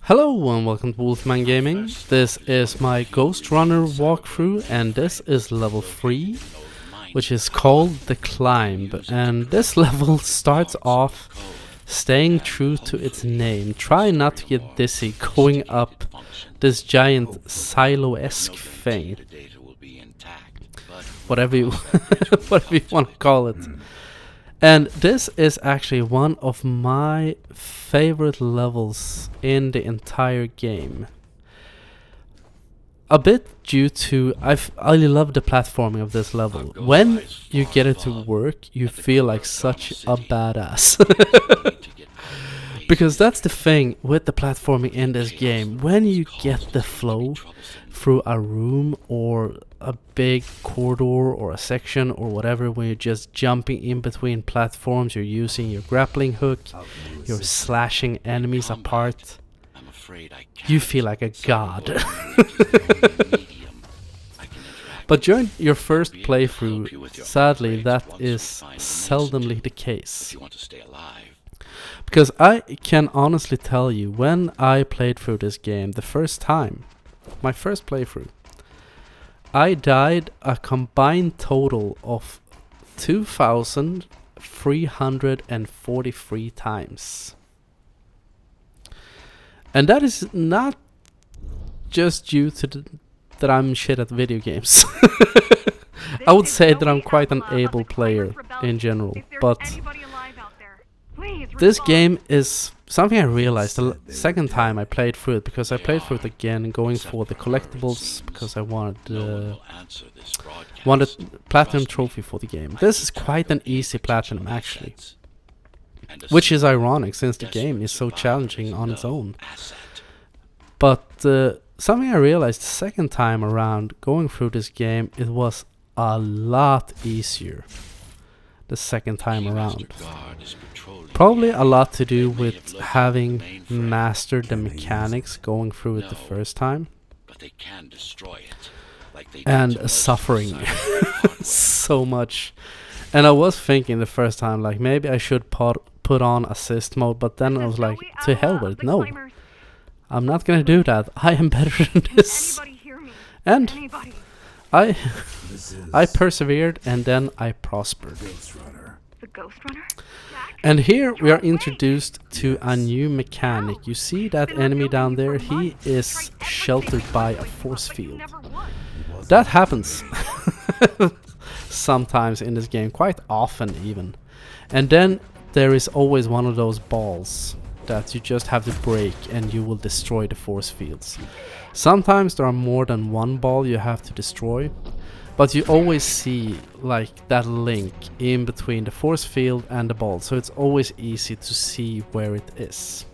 Hello and welcome to Wolfman Gaming. This is my Ghostrunner walkthrough and this is level 3, which is called The Climb. And this level starts off staying true to its name. Try not to get dizzy going up this giant silo-esque thing. Whatever you, whatever you want to call it. And this is actually one of my favorite levels in the entire game. A bit due to I love the platforming of this level. When you get it to work, you feel like such a badass. Because that's the thing with the platforming in this game. When you get the flow through a room or a big corridor or a section or whatever, when you're just jumping in between platforms, you're using your grappling hook, you're slashing enemies apart, you feel like a god. But during your first playthrough, sadly, that is seldomly the case. Because I can honestly tell you, when I played through this game the first time, my first playthrough, I died a combined total of 2,343 times. And that is not just due to that I'm shit at video games. I would say that I'm quite an able player in general, but this game is something I realized the second time I played through it, because I played through it again going for the collectibles because I wanted platinum trophy for the game. This is quite an easy platinum actually, which is ironic since the game is so challenging on its own. But something I realized the second time around going through this game, it was a lot easier the second time around. Probably a lot to do with having mastered the mechanics going through it the first time, and suffering so much. And I was thinking the first time, like, maybe I should put on assist mode, but then I was like, to hell with it, no, I'm not gonna do that. I am better than this. And I persevered, and then I prospered. The Ghostrunner? And here we are introduced to a new mechanic. You see that enemy down there? He is sheltered by a force field. That happens sometimes in this game, quite often even. And then there is always one of those balls that you just have to break and you will destroy the force fields. Sometimes there are more than one ball you have to destroy, but you always see like that link in between the force field and the ball, so it's always easy to see where it is.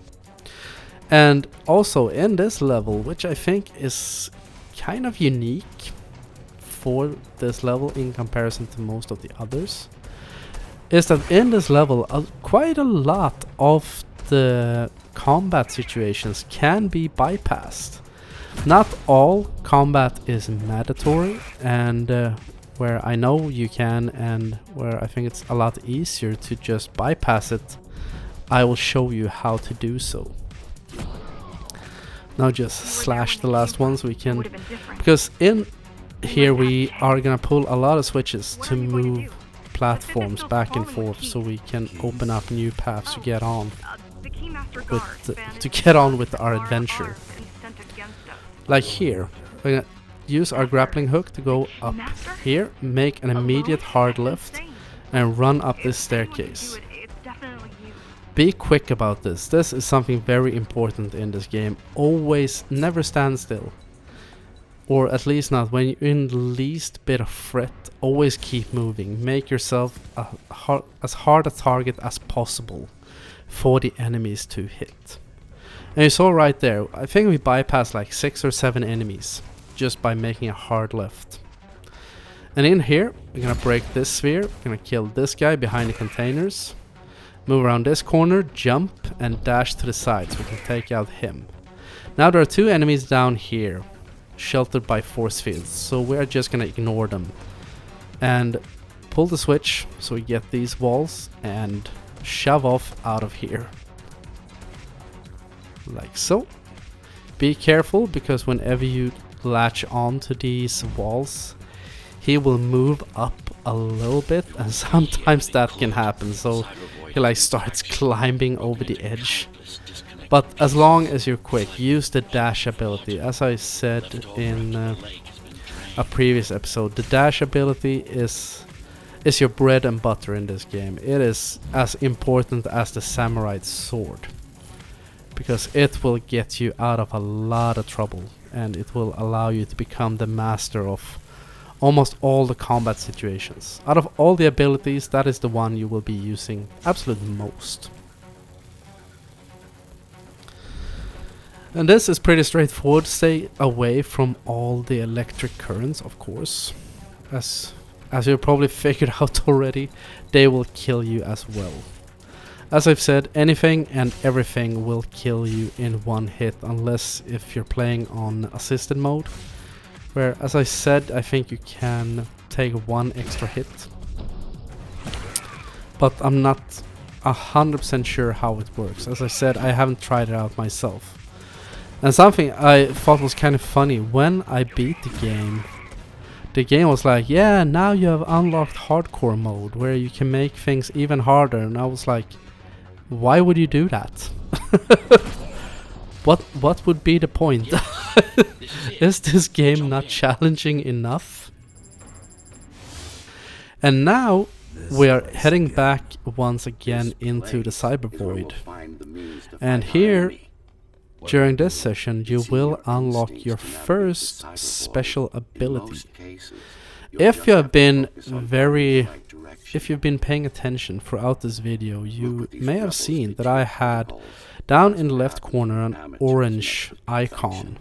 And also in this level, which I think is kind of unique for this level in comparison to most of the others, is that in this level quite a lot of the combat situations can be bypassed. Not all combat is mandatory, and where I know you can and where I think it's a lot easier to just bypass it, I will show you how to do so. Now just slash the last one so we can, because in here we are gonna pull a lot of switches to move platforms back and forth so we can open up new paths to get on with our adventure. Like here, we're gonna use our grappling hook to go up here, make an immediate hard lift, and run up this staircase. Be quick about this. This is something very important in this game. Always never stand still. Or at least not when you're in the least bit of threat. Always keep moving. Make yourself as hard a target as possible for the enemies to hit. And you saw right there, I think we bypassed like 6 or 7 enemies just by making a hard left. And in here, we're gonna break this sphere, we're gonna kill this guy behind the containers, move around this corner, jump, and dash to the side so we can take out him. Now there are 2 enemies down here, sheltered by force fields, so we're just gonna ignore them. And pull the switch so we get these walls and shove off out of here. Like so. be careful, because whenever you latch onto these walls, he will move up a little bit, and sometimes that can happen, so he like starts climbing over the edge. But as long as you're quick, use the dash ability. As I said in a previous episode, the dash ability is your bread and butter in this game. It is as important as the samurai sword, because it will get you out of a lot of trouble, and it will allow you to become the master of almost all the combat situations. Out of all the abilities, that is the one you will be using absolutely most. And this is pretty straightforward. Stay away from all the electric currents, of course. As you probably figured out already, they will kill you as well. As I've said, anything and everything will kill you in one hit, unless if you're playing on assisted mode, where, as I said, I think you can take one extra hit. But I'm not 100% sure how it works. As I said, I haven't tried it out myself. And something I thought was kind of funny, when I beat the game was like, yeah, now you have unlocked hardcore mode, where you can make things even harder. And I was like, why would you do that? What would be the point? Is this game not challenging enough? And now we are heading back once again into the Cyber Void. And here, during this session, you will unlock your first special ability. If you've been paying attention throughout this video, you may have seen that I had down in the left corner an orange icon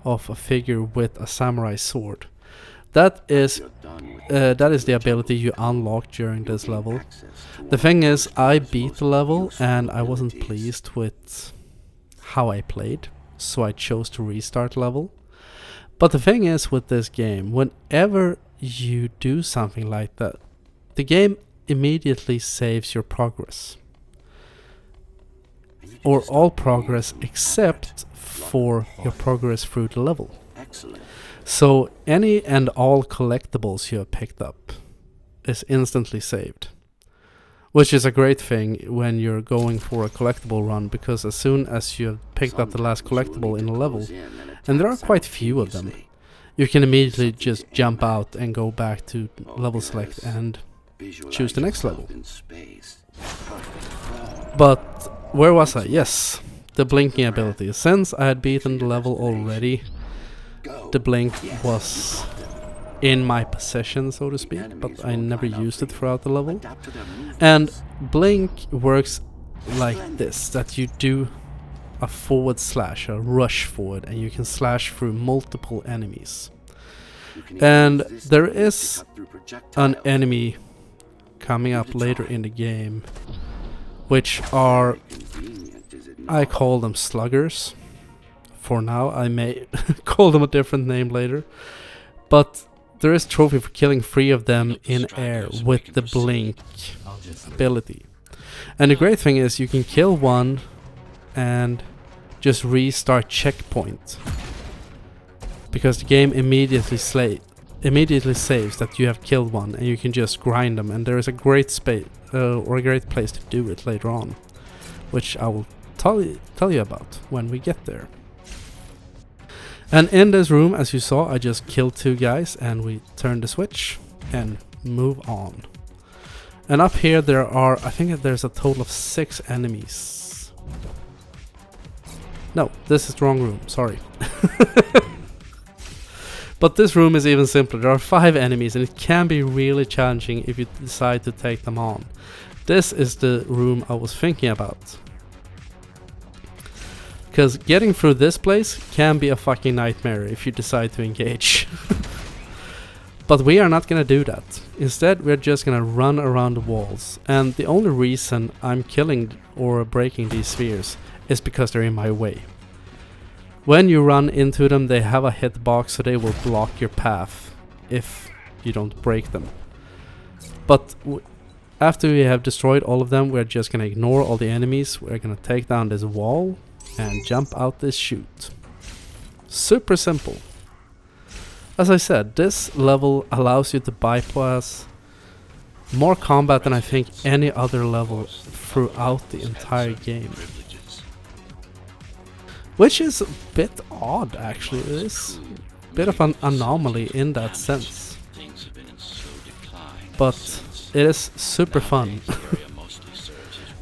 of a figure with a samurai sword. That is the ability you unlock during this level. The thing is, I beat the level and I wasn't pleased with how I played, so I chose to restart level. But the thing is with this game, whenever you do something like that, the game immediately saves your progress. Or all progress except for your progress through the level. So any and all collectibles you have picked up is instantly saved. Which is a great thing when you're going for a collectible run, because as soon as you have picked up the last collectible in a level, and there are quite few of them, you can immediately just jump out and go back to level select and choose the next level. But where was I? Yes, the blinking ability. Since I had beaten the level already, the blink was in my possession, so to speak, but I never used it throughout the level. And blink works like this, that you do a forward slash, a rush forward, and you can slash through multiple enemies. And there is an enemy coming up later in the game, which are, I call them sluggers. For now, I may call them a different name later. But there is trophy for killing 3 of them in air with the blink ability. And the great thing is you can kill one and just restart checkpoint, because the game immediately saves that you have killed one, and you can just grind them. And there is a great space or a great place to do it later on, which I will tell you about when we get there. And in this room, as you saw, I just killed 2 guys, and we turn the switch and move on. And up here there are, I think there's a total of 6 enemies. No, this is the wrong room, sorry. But this room is even simpler. There are 5 enemies, and it can be really challenging if you decide to take them on. This is the room I was thinking about. Because getting through this place can be a fucking nightmare if you decide to engage. But we are not gonna do that. Instead, we're just gonna run around the walls. And the only reason I'm killing or breaking these spheres is because they're in my way. When you run into them, they have a hitbox, so they will block your path if you don't break them. But after we have destroyed all of them, we're just gonna ignore all the enemies. We're gonna take down this wall and jump out this chute. Super simple. As I said, this level allows you to bypass more combat than I think any other level throughout the entire game. Which is a bit odd, actually. It is a bit of an anomaly in that sense. But it is super fun.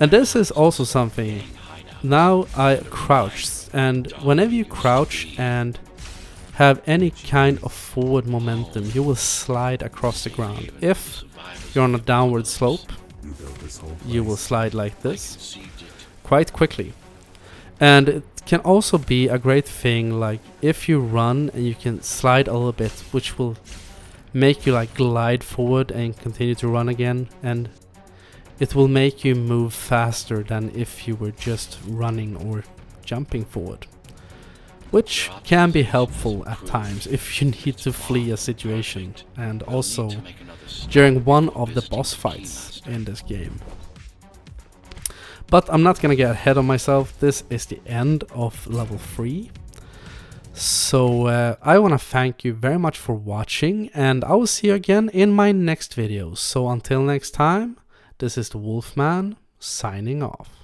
And this is also something. Now I crouch, and whenever you crouch and have any kind of forward momentum, you will slide across the ground. If you're on a downward slope, you will slide like this quite quickly. And it can also be a great thing, like if you run and you can slide a little bit, which will make you like glide forward and continue to run again, and it will make you move faster than if you were just running or jumping forward, which can be helpful at times if you need to flee a situation, and also during one of the boss fights in this game. But I'm not gonna get ahead of myself. This is the end of level 3. So I wanna thank you very much for watching, and I will see you again in my next video. So until next time, this is the Wolfman signing off.